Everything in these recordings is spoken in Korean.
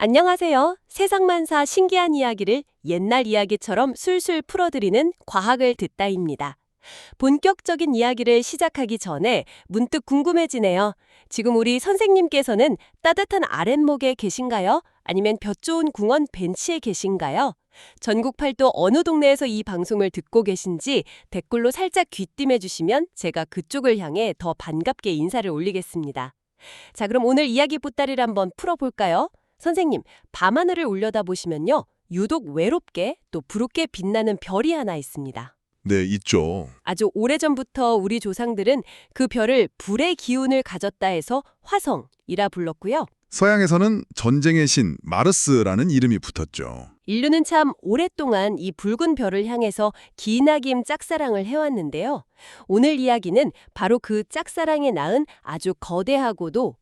안녕하세요. 세상만사 신기한 이야기를 옛날 이야기처럼 술술 풀어드리는 과학을 듣다입니다. 본격적인 이야기를 시작하기 전에 문득 궁금해지네요. 지금 우리 선생님께서는 따뜻한 아랫목에 계신가요? 아니면 볕 좋은 궁원 벤치에 계신가요? 전국 팔도 어느 동네에서 이 방송을 듣고 계신지 댓글로 살짝 귀띔해 주시면 제가 그쪽을 향해 더 반갑게 인사를 올리겠습니다. 자, 그럼 오늘 이야기 보따리를 한번 풀어볼까요? 선생님, 밤하늘을 올려다보시면요. 유독 외롭게 또 붉게 빛나는 별이 하나 있습니다. 네, 있죠. 아주 오래전부터 우리 조상들은 그 별을 불의 기운을 가졌다 해서 화성이라 불렀고요. 서양에서는 전쟁의 신 마르스라는 이름이 붙었죠. 인류는 참 오랫동안 이 붉은 별을 향해서 기나긴 짝사랑을 해왔는데요. 오늘 이야기는 바로 그 짝사랑에 낳은 아주 거대하고도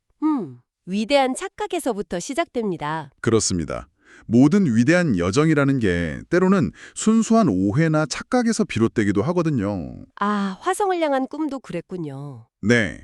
위대한 착각에서부터 시작됩니다. 그렇습니다. 모든 위대한 여정이라는 게 때로는 순수한 오해나 착각에서 비롯되기도 하거든요. 아, 화성을 향한 꿈도 그랬군요. 네.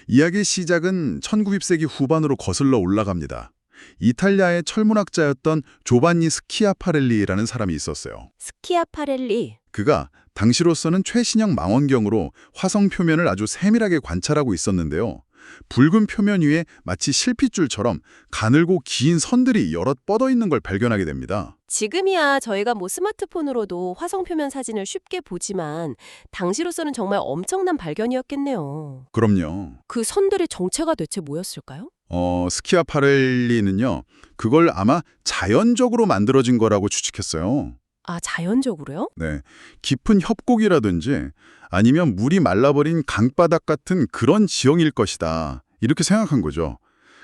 이야기의 시작은 1900세기 후반으로 거슬러 올라갑니다. 이탈리아의 천문학자였던 조반니 스키아파렐리라는 사람이 있었어요. 스키아파렐리. 그가 당시로서는 최신형 망원경으로 화성 표면을 아주 세밀하게 관찰하고 있었는데요. 붉은 표면 위에 마치 실핏줄처럼 가늘고 긴 선들이 여럿 뻗어 있는 걸 발견하게 됩니다. 지금이야 저희가 스마트폰으로도 화성 표면 사진을 쉽게 보지만 당시로서는 정말 엄청난 발견이었겠네요. 그럼요. 그 선들의 정체가 대체 뭐였을까요? 스키아파렐리는요, 그걸 아마 자연적으로 만들어진 거라고 추측했어요. 아, 자연적으로요? 네, 깊은 협곡이라든지 아니면 물이 말라버린 강바닥 같은 그런 지형일 것이다. 이렇게 생각한 거죠.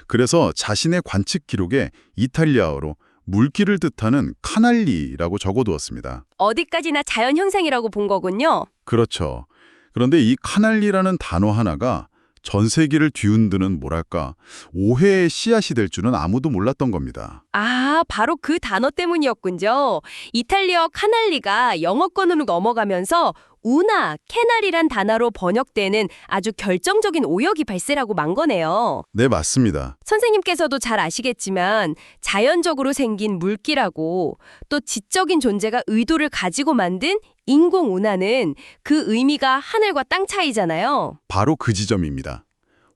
그래서 자신의 관측 기록에 이탈리아어로 물길을 뜻하는 카날리라고 적어두었습니다. 어디까지나 자연 현상이라고 본 거군요. 그렇죠. 그런데 이 카날리라는 단어 하나가 전 세계를 뒤흔드는 뭐랄까 오해의 씨앗이 될 줄은 아무도 몰랐던 겁니다. 아, 바로 그 단어 때문이었군요. 이탈리아 카날리가 영어권으로 넘어가면서 우나, 캐날이란 단어로 번역되는 아주 결정적인 오역이 발생하고 만 거네요. 네, 맞습니다. 선생님께서도 잘 아시겠지만 자연적으로 생긴 물기라고 또 지적인 존재가 의도를 가지고 만든 인공운하는 그 의미가 하늘과 땅 차이잖아요. 바로 그 지점입니다.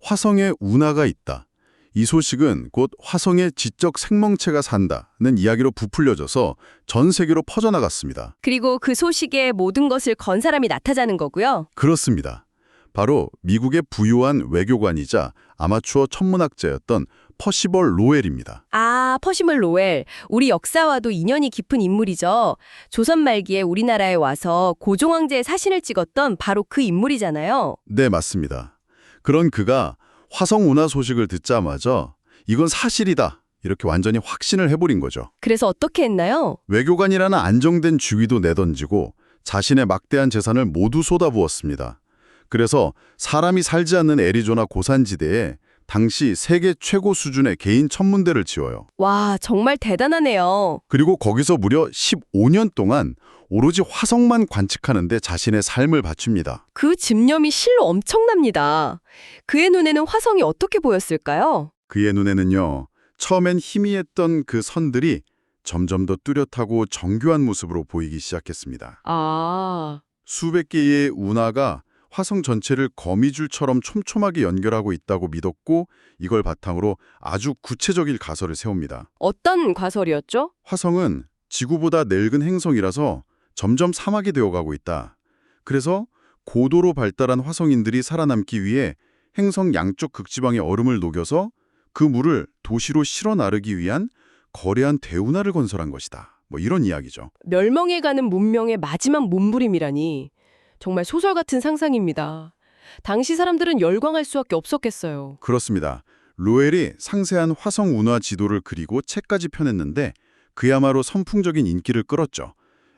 화성에 운하가 있다. 이 소식은 곧 화성에 지적 생명체가 산다는 이야기로 부풀려져서 전 세계로 퍼져나갔습니다. 그리고 그 소식에 모든 것을 건 사람이 나타나는 거고요. 그렇습니다. 바로 미국의 부유한 외교관이자 아마추어 천문학자였던 퍼시벌 로웰입니다. 아, 퍼시멀 로웰. 우리 역사와도 인연이 깊은 인물이죠. 조선 말기에 우리나라에 와서 고종황제의 사신을 찍었던 바로 그 인물이잖아요. 네, 맞습니다. 그런 그가 화성 운하 소식을 듣자마자 이건 사실이다. 이렇게 완전히 확신을 해버린 거죠. 그래서 어떻게 했나요? 외교관이라는 안정된 주위도 내던지고 자신의 막대한 재산을 모두 쏟아부었습니다. 그래서 사람이 살지 않는 애리조나 고산지대에 당시 세계 최고 수준의 개인 천문대를 지어요. 와, 정말 대단하네요. 그리고 거기서 무려 15년 동안 오로지 화성만 관측하는데 자신의 삶을 바칩니다. 그 집념이 실로 엄청납니다. 그의 눈에는 화성이 어떻게 보였을까요? 그의 눈에는요, 처음엔 희미했던 그 선들이 점점 더 뚜렷하고 정교한 모습으로 보이기 시작했습니다. 아, 수백 개의 운하가 화성 전체를 거미줄처럼 촘촘하게 연결하고 있다고 믿었고 이걸 바탕으로 아주 구체적인 가설을 세웁니다. 어떤 가설이었죠? 화성은 지구보다 늙은 행성이라서 점점 사막이 되어가고 있다. 그래서 고도로 발달한 화성인들이 살아남기 위해 행성 양쪽 극지방의 얼음을 녹여서 그 물을 도시로 실어 나르기 위한 거대한 대운하를 건설한 것이다. 이런 이야기죠. 멸망해가는 문명의 마지막 몸부림이라니. 정말 소설 같은 상상입니다. 당시 사람들은 열광할 수밖에 없었겠어요. 그렇습니다. 로웰이 상세한 화성 운하 지도를 그리고 책까지 펴냈는데 그야말로 선풍적인 인기를 끌었죠.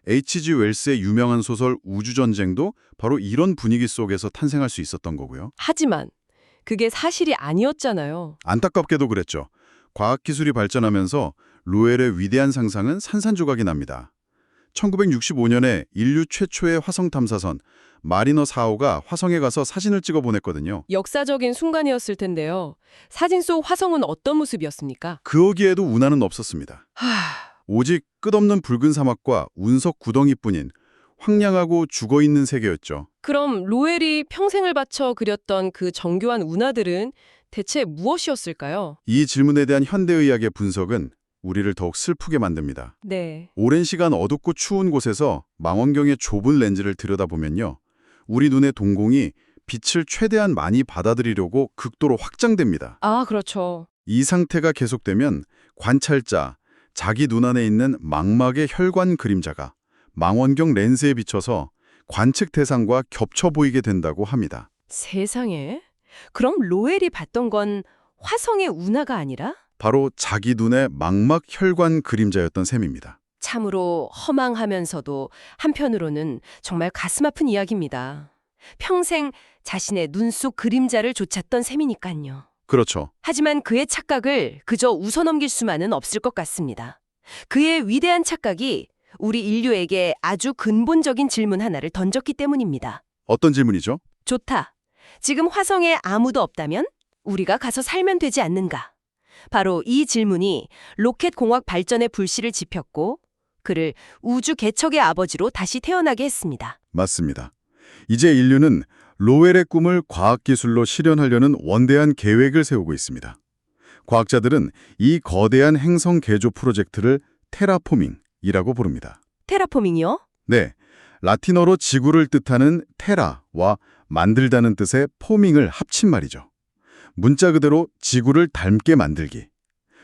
H.G. 웰스의 유명한 소설 우주전쟁도 바로 이런 분위기 속에서 탄생할 수 있었던 거고요. 하지만 그게 사실이 아니었잖아요. 안타깝게도 그랬죠. 과학기술이 발전하면서 로웰의 위대한 상상은 산산조각이 납니다. 1965년에 인류 최초의 화성 탐사선 마리너 4호가 화성에 가서 사진을 찍어 보냈거든요. 역사적인 순간이었을 텐데요. 사진 속 화성은 어떤 모습이었습니까? 그러기에도 운하는 없었습니다. 오직 끝없는 붉은 사막과 운석 구덩이뿐인 황량하고 죽어있는 세계였죠. 그럼 로엘이 평생을 바쳐 그렸던 그 정교한 운하들은 대체 무엇이었을까요? 이 질문에 대한 현대의학의 분석은 우리를 더욱 슬프게 만듭니다. 네. 오랜 시간 어둡고 추운 곳에서 망원경의 좁은 렌즈를 들여다보면요. 우리 눈의 동공이 빛을 최대한 많이 받아들이려고 극도로 확장됩니다. 아, 그렇죠. 이 상태가 계속되면 관찰자, 자기 눈 안에 있는 망막의 혈관 그림자가 망원경 렌즈에 비쳐서 관측 대상과 겹쳐 보이게 된다고 합니다. 세상에. 그럼 로엘이 봤던 건 화성의 운하가 아니라? 바로 자기 눈의 망막 혈관 그림자였던 셈입니다. 참으로 허망하면서도 한편으로는 정말 가슴 아픈 이야기입니다. 평생 자신의 눈 속 그림자를 좇았던 셈이니까요. 그렇죠. 하지만 그의 착각을 그저 웃어넘길 수만은 없을 것 같습니다. 그의 위대한 착각이 우리 인류에게 아주 근본적인 질문 하나를 던졌기 때문입니다. 어떤 질문이죠? 좋다. 지금 화성에 아무도 없다면 우리가 가서 살면 되지 않는가? 바로 이 질문이 로켓 공학 발전의 불씨를 지폈고 그를 우주 개척의 아버지로 다시 태어나게 했습니다. 맞습니다. 이제 인류는 로웰의 꿈을 과학기술로 실현하려는 원대한 계획을 세우고 있습니다. 과학자들은 이 거대한 행성 개조 프로젝트를 테라포밍이라고 부릅니다. 테라포밍이요? 네, 라틴어로 지구를 뜻하는 테라와 만들다는 뜻의 포밍을 합친 말이죠. 문자 그대로 지구를 닮게 만들기.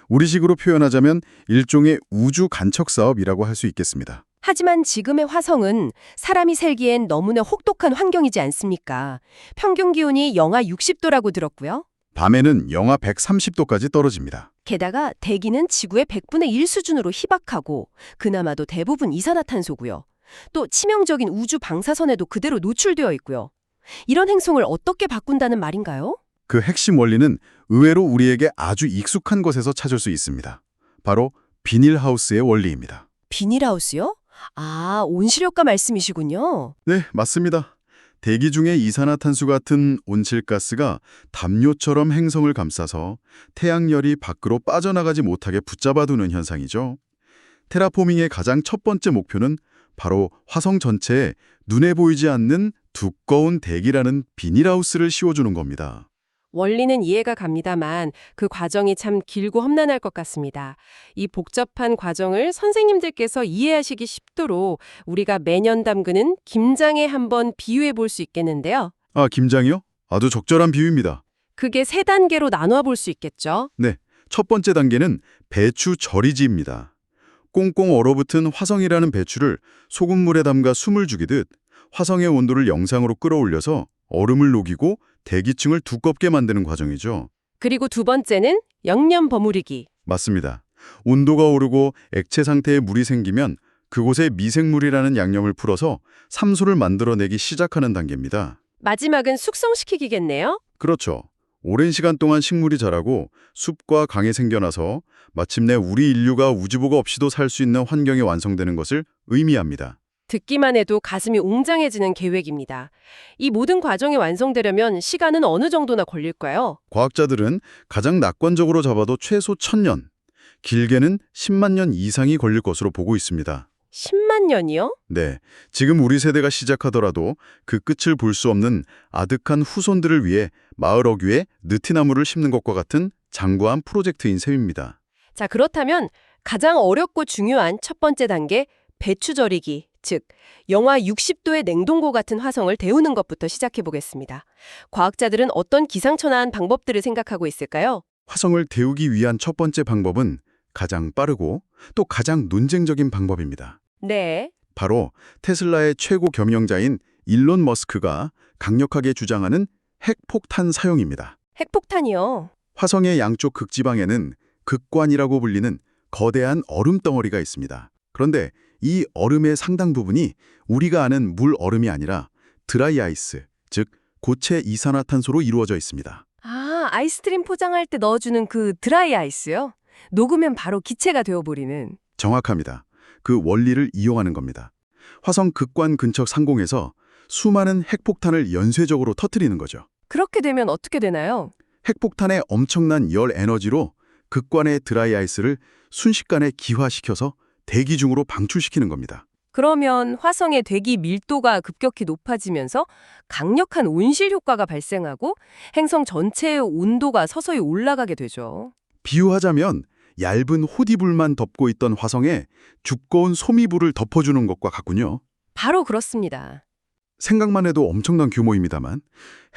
우리식으로 표현하자면 일종의 우주 간척 사업이라고 할 수 있겠습니다. 하지만 지금의 화성은 사람이 살기엔 너무나 혹독한 환경이지 않습니까? 평균 기온이 영하 60도라고 들었고요. 밤에는 영하 130도까지 떨어집니다. 게다가 대기는 지구의 100분의 1 수준으로 희박하고 그나마도 대부분 이산화탄소고요. 또 치명적인 우주 방사선에도 그대로 노출되어 있고요. 이런 행성을 어떻게 바꾼다는 말인가요? 그 핵심 원리는 의외로 우리에게 아주 익숙한 것에서 찾을 수 있습니다. 바로 비닐하우스의 원리입니다. 비닐하우스요? 아, 온실효과 말씀이시군요. 네, 맞습니다. 대기 중에 이산화탄소 같은 온실가스가 담요처럼 행성을 감싸서 태양열이 밖으로 빠져나가지 못하게 붙잡아두는 현상이죠. 테라포밍의 가장 첫 번째 목표는 바로 화성 전체에 눈에 보이지 않는 두꺼운 대기라는 비닐하우스를 씌워주는 겁니다. 원리는 이해가 갑니다만 그 과정이 참 길고 험난할 것 같습니다. 이 복잡한 과정을 선생님들께서 이해하시기 쉽도록 우리가 매년 담그는 김장에 한번 비유해 볼 수 있겠는데요. 아, 김장이요? 아주 적절한 비유입니다. 그게 3단계로 나누어 볼 수 있겠죠. 네, 첫 번째 단계는 배추 절이지입니다. 꽁꽁 얼어붙은 화성이라는 배추를 소금물에 담가 숨을 죽이듯 화성의 온도를 영상으로 끌어올려서 얼음을 녹이고 대기층을 두껍게 만드는 과정이죠. 그리고 두 번째는 영양 버무리기. 맞습니다. 온도가 오르고 액체 상태의 물이 생기면 그곳에 미생물이라는 양념을 풀어서 삼소를 만들어내기 시작하는 단계입니다. 마지막은 숙성시키기겠네요. 그렇죠. 오랜 시간 동안 식물이 자라고 숲과 강이 생겨나서 마침내 우리 인류가 우주보가 없이도 살 수 있는 환경이 완성되는 것을 의미합니다. 듣기만 해도 가슴이 웅장해지는 계획입니다. 이 모든 과정이 완성되려면 시간은 어느 정도나 걸릴까요? 과학자들은 가장 낙관적으로 잡아도 최소 1000년, 길게는 10만 년 이상이 걸릴 것으로 보고 있습니다. 10만 년이요? 네, 지금 우리 세대가 시작하더라도 그 끝을 볼 수 없는 아득한 후손들을 위해 마을 어귀에 느티나무를 심는 것과 같은 장구한 프로젝트인 셈입니다. 자, 그렇다면 가장 어렵고 중요한 첫 번째 단계, 배추 절이기, 즉 영하 60도의 냉동고 같은 화성을 데우는 것부터 시작해 보겠습니다. 과학자들은 어떤 기상천외한 방법들을 생각하고 있을까요? 화성을 데우기 위한 첫 번째 방법은 가장 빠르고 또 가장 논쟁적인 방법입니다. 네. 바로 테슬라의 최고 겸용자인 일론 머스크가 강력하게 주장하는 핵폭탄 사용입니다. 핵폭탄이요. 화성의 양쪽 극지방에는 극관이라고 불리는 거대한 얼음 덩어리가 있습니다. 그런데 이 얼음의 상당 부분이 우리가 아는 물 얼음이 아니라 드라이 아이스, 즉 고체 이산화탄소로 이루어져 있습니다. 아, 아이스크림 포장할 때 넣어주는 그 드라이 아이스요? 녹으면 바로 기체가 되어버리는. 정확합니다. 그 원리를 이용하는 겁니다. 화성 극관 근처 상공에서 수많은 핵폭탄을 연쇄적으로 터뜨리는 거죠. 그렇게 되면 어떻게 되나요? 핵폭탄의 엄청난 열 에너지로 극관의 드라이 아이스를 순식간에 기화시켜서 대기 중으로 방출시키는 겁니다. 그러면 화성의 대기 밀도가 급격히 높아지면서 강력한 온실 효과가 발생하고 행성 전체의 온도가 서서히 올라가게 되죠. 비유하자면 얇은 호디불만 덮고 있던 화성에 두꺼운 소미불을 덮어주는 것과 같군요. 바로 그렇습니다. 생각만 해도 엄청난 규모입니다만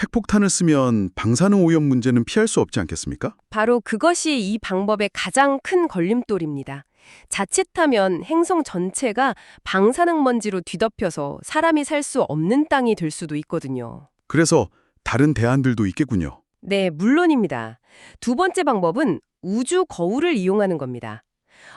핵폭탄을 쓰면 방사능 오염 문제는 피할 수 없지 않겠습니까? 바로 그것이 이 방법의 가장 큰 걸림돌입니다. 자칫하면 행성 전체가 방사능 먼지로 뒤덮여서 사람이 살 수 없는 땅이 될 수도 있거든요. 그래서 다른 대안들도 있겠군요. 네, 물론입니다. 두 번째 방법은 우주 거울을 이용하는 겁니다.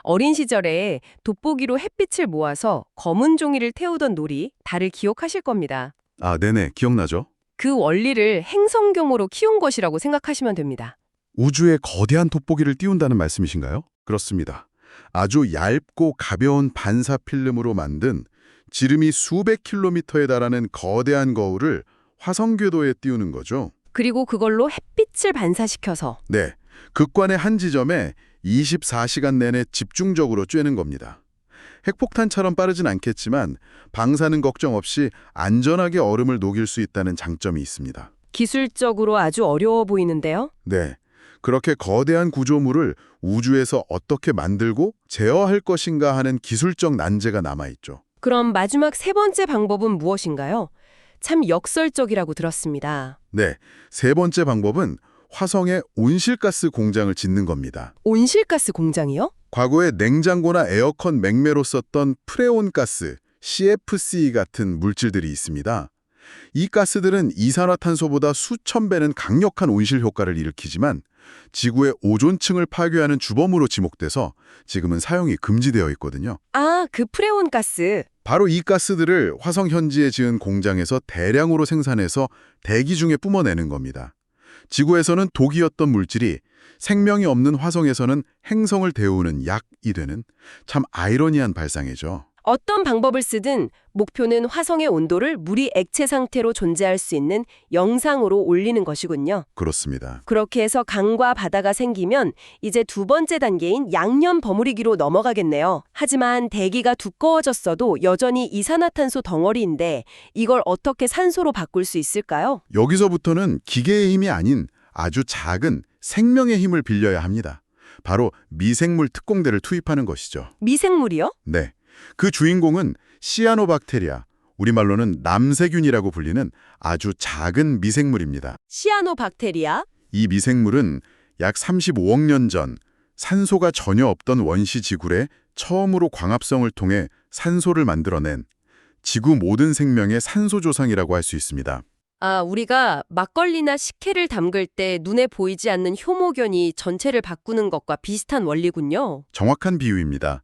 어린 시절에 돋보기로 햇빛을 모아서 검은 종이를 태우던 놀이, 달을 기억하실 겁니다. 아, 네네, 기억나죠? 그 원리를 행성경으로 키운 것이라고 생각하시면 됩니다. 우주에 거대한 돋보기를 띄운다는 말씀이신가요? 그렇습니다. 아주 얇고 가벼운 반사 필름으로 만든 지름이 수백 킬로미터에 달하는 거대한 거울을 화성 궤도에 띄우는 거죠. 그리고 그걸로 햇빛을 반사시켜서 네, 극관의 한 지점에 24시간 내내 집중적으로 쬐는 겁니다. 핵폭탄처럼 빠르진 않겠지만 방사능 걱정 없이 안전하게 얼음을 녹일 수 있다는 장점이 있습니다. 기술적으로 아주 어려워 보이는데요. 네, 그렇게 거대한 구조물을 우주에서 어떻게 만들고 제어할 것인가 하는 기술적 난제가 남아있죠. 그럼 마지막 세 번째 방법은 무엇인가요? 참 역설적이라고 들었습니다. 네, 세 번째 방법은 화성에 온실가스 공장을 짓는 겁니다. 온실가스 공장이요? 과거에 냉장고나 에어컨 맥매로 썼던 프레온가스, CFC 같은 물질들이 있습니다. 이 가스들은 이산화탄소보다 수천 배는 강력한 온실 효과를 일으키지만 지구의 오존층을 파괴하는 주범으로 지목돼서 지금은 사용이 금지되어 있거든요. 아, 그 프레온 가스. 바로 이 가스들을 화성 현지에 지은 공장에서 대량으로 생산해서 대기 중에 뿜어내는 겁니다. 지구에서는 독이었던 물질이 생명이 없는 화성에서는 행성을 데우는 약이 되는 참 아이러니한 발상이죠. 어떤 방법을 쓰든 목표는 화성의 온도를 물이 액체 상태로 존재할 수 있는 영상으로 올리는 것이군요. 그렇습니다. 그렇게 해서 강과 바다가 생기면 이제 두 번째 단계인 양념 버무리기로 넘어가겠네요. 하지만 대기가 두꺼워졌어도 여전히 이산화탄소 덩어리인데 이걸 어떻게 산소로 바꿀 수 있을까요? 여기서부터는 기계의 힘이 아닌 아주 작은 생명의 힘을 빌려야 합니다. 바로 미생물 특공대를 투입하는 것이죠. 미생물이요? 네. 그 주인공은 시아노박테리아, 우리말로는 남세균이라고 불리는 아주 작은 미생물입니다. 시아노박테리아? 이 미생물은 약 35억 년 전 산소가 전혀 없던 원시 지구에 처음으로 광합성을 통해 산소를 만들어낸 지구 모든 생명의 산소조상이라고 할 수 있습니다. 아, 우리가 막걸리나 식혜를 담글 때 눈에 보이지 않는 효모견이 전체를 바꾸는 것과 비슷한 원리군요. 정확한 비유입니다.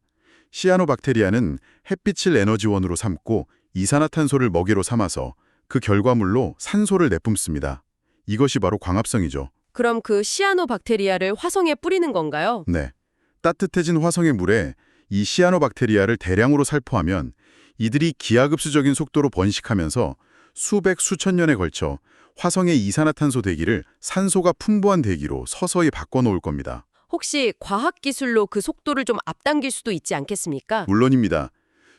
시아노박테리아는 햇빛을 에너지원으로 삼고 이산화탄소를 먹이로 삼아서 그 결과물로 산소를 내뿜습니다. 이것이 바로 광합성이죠. 그럼 그 시아노박테리아를 화성에 뿌리는 건가요? 네. 따뜻해진 화성의 물에 이 시아노박테리아를 대량으로 살포하면 이들이 기하급수적인 속도로 번식하면서 수백 수천 년에 걸쳐 화성의 이산화탄소 대기를 산소가 풍부한 대기로 서서히 바꿔놓을 겁니다. 혹시 과학기술로 그 속도를 좀 앞당길 수도 있지 않겠습니까? 물론입니다.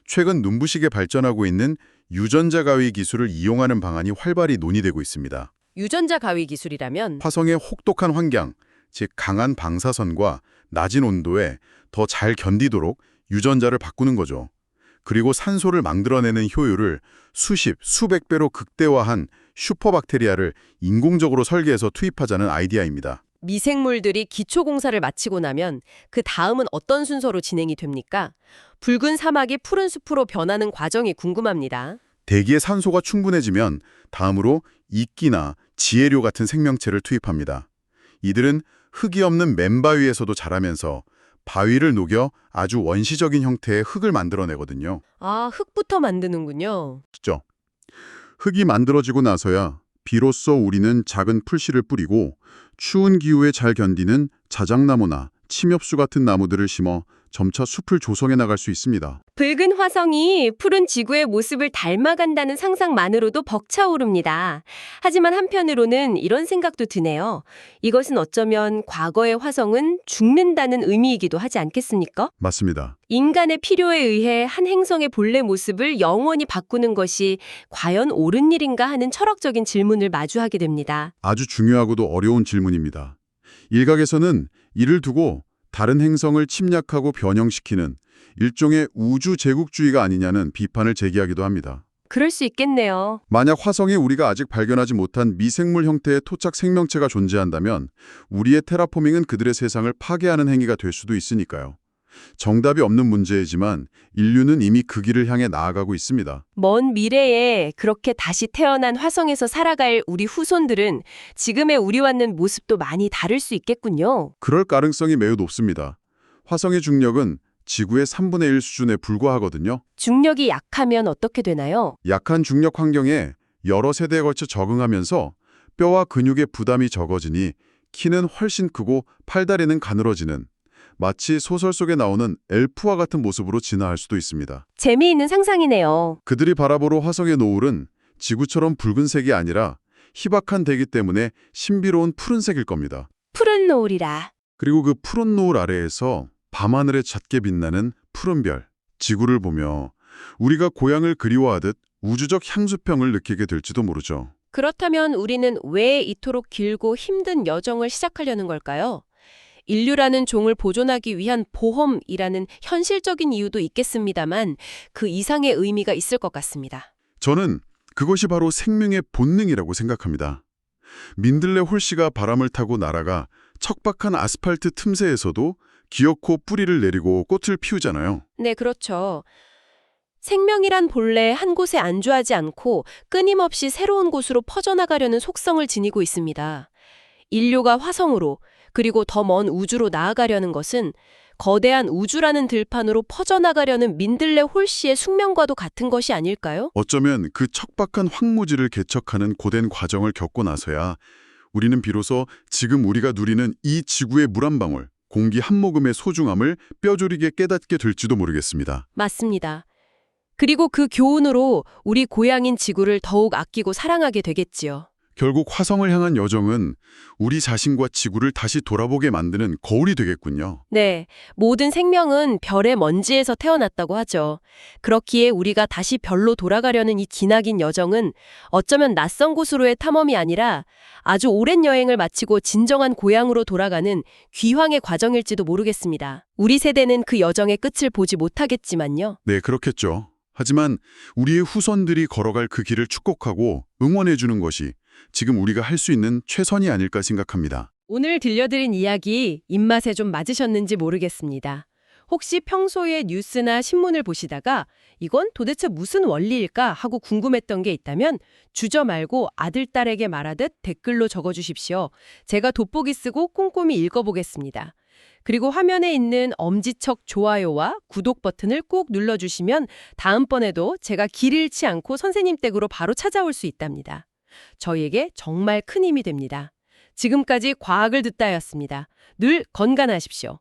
최근 눈부시게 발전하고 있는 유전자 가위 기술을 이용하는 방안이 활발히 논의되고 있습니다. 유전자 가위 기술이라면 화성의 혹독한 환경, 즉 강한 방사선과 낮은 온도에 더 잘 견디도록 유전자를 바꾸는 거죠. 그리고 산소를 만들어내는 효율을 수십, 수백 배로 극대화한 슈퍼박테리아를 인공적으로 설계해서 투입하자는 아이디어입니다. 미생물들이 기초 공사를 마치고 나면 그 다음은 어떤 순서로 진행이 됩니까? 붉은 사막이 푸른 숲으로 변하는 과정이 궁금합니다. 대기의 산소가 충분해지면 다음으로 이끼나 지혜료 같은 생명체를 투입합니다. 이들은 흙이 없는 맨바위에서도 자라면서 바위를 녹여 아주 원시적인 형태의 흙을 만들어내거든요. 아, 흙부터 만드는군요. 그죠? 흙이 만들어지고 나서야 비로소 우리는 작은 풀씨를 뿌리고 추운 기후에 잘 견디는 자작나무나 침엽수 같은 나무들을 심어 점차 숲을 조성해 나갈 수 있습니다. 붉은 화성이 푸른 지구의 모습을 닮아간다는 상상만으로도 벅차오릅니다. 하지만 한편으로는 이런 생각도 드네요. 이것은 어쩌면 과거의 화성은 죽는다는 의미이기도 하지 않겠습니까? 맞습니다. 인간의 필요에 의해 한 행성의 본래 모습을 영원히 바꾸는 것이 과연 옳은 일인가 하는 철학적인 질문을 마주하게 됩니다. 아주 중요하고도 어려운 질문입니다. 일각에서는 이를 두고 다른 행성을 침략하고 변형시키는 일종의 우주 제국주의가 아니냐는 비판을 제기하기도 합니다. 그럴 수 있겠네요. 만약 화성에 우리가 아직 발견하지 못한 미생물 형태의 토착 생명체가 존재한다면 우리의 테라포밍은 그들의 세상을 파괴하는 행위가 될 수도 있으니까요. 정답이 없는 문제이지만 인류는 이미 그 길을 향해 나아가고 있습니다. 먼 미래에 그렇게 다시 태어난 화성에서 살아갈 우리 후손들은 지금의 우리와는 모습도 많이 다를 수 있겠군요. 그럴 가능성이 매우 높습니다. 화성의 중력은 지구의 3분의 1 수준에 불과하거든요. 중력이 약하면 어떻게 되나요? 약한 중력 환경에 여러 세대에 걸쳐 적응하면서 뼈와 근육의 부담이 적어지니 키는 훨씬 크고 팔다리는 가늘어지는 마치 소설 속에 나오는 엘프와 같은 모습으로 진화할 수도 있습니다. 재미있는 상상이네요. 그들이 바라보러 화성의 노을은 지구처럼 붉은색이 아니라 희박한 대기 때문에 신비로운 푸른색일 겁니다. 푸른 노을이라. 그리고 그 푸른 노을 아래에서 밤하늘에 잦게 빛나는 푸른 별, 지구를 보며 우리가 고향을 그리워하듯 우주적 향수병을 느끼게 될지도 모르죠. 그렇다면 우리는 왜 이토록 길고 힘든 여정을 시작하려는 걸까요? 인류라는 종을 보존하기 위한 보험이라는 현실적인 이유도 있겠습니다만 그 이상의 의미가 있을 것 같습니다. 저는 그것이 바로 생명의 본능이라고 생각합니다. 민들레 홀씨가 바람을 타고 날아가 척박한 아스팔트 틈새에서도 기어코 뿌리를 내리고 꽃을 피우잖아요. 네, 그렇죠. 생명이란 본래 한 곳에 안주하지 않고 끊임없이 새로운 곳으로 퍼져나가려는 속성을 지니고 있습니다. 인류가 화성으로 그리고 더 먼 우주로 나아가려는 것은 거대한 우주라는 들판으로 퍼져나가려는 민들레 홀씨의 숙명과도 같은 것이 아닐까요? 어쩌면 그 척박한 황무지를 개척하는 고된 과정을 겪고 나서야 우리는 비로소 지금 우리가 누리는 이 지구의 물 한 방울, 공기 한 모금의 소중함을 뼈저리게 깨닫게 될지도 모르겠습니다. 맞습니다. 그리고 그 교훈으로 우리 고향인 지구를 더욱 아끼고 사랑하게 되겠지요. 결국 화성을 향한 여정은 우리 자신과 지구를 다시 돌아보게 만드는 거울이 되겠군요. 네, 모든 생명은 별의 먼지에서 태어났다고 하죠. 그렇기에 우리가 다시 별로 돌아가려는 이 기나긴 여정은 어쩌면 낯선 곳으로의 탐험이 아니라 아주 오랜 여행을 마치고 진정한 고향으로 돌아가는 귀황의 과정일지도 모르겠습니다. 우리 세대는 그 여정의 끝을 보지 못하겠지만요. 네, 그렇겠죠. 하지만 우리의 후손들이 걸어갈 그 길을 축복하고 응원해주는 것이 지금 우리가 할 수 있는 최선이 아닐까 생각합니다. 오늘 들려드린 이야기 입맛에 좀 맞으셨는지 모르겠습니다. 혹시 평소에 뉴스나 신문을 보시다가 이건 도대체 무슨 원리일까 하고 궁금했던 게 있다면 주저 말고 아들, 딸에게 말하듯 댓글로 적어주십시오. 제가 돋보기 쓰고 꼼꼼히 읽어보겠습니다. 그리고 화면에 있는 엄지척 좋아요와 구독 버튼을 꼭 눌러주시면 다음번에도 제가 길 잃지 않고 선생님 댁으로 바로 찾아올 수 있답니다. 저희에게 정말 큰 힘이 됩니다. 지금까지 과학을 듣다였습니다. 늘 건강하십시오.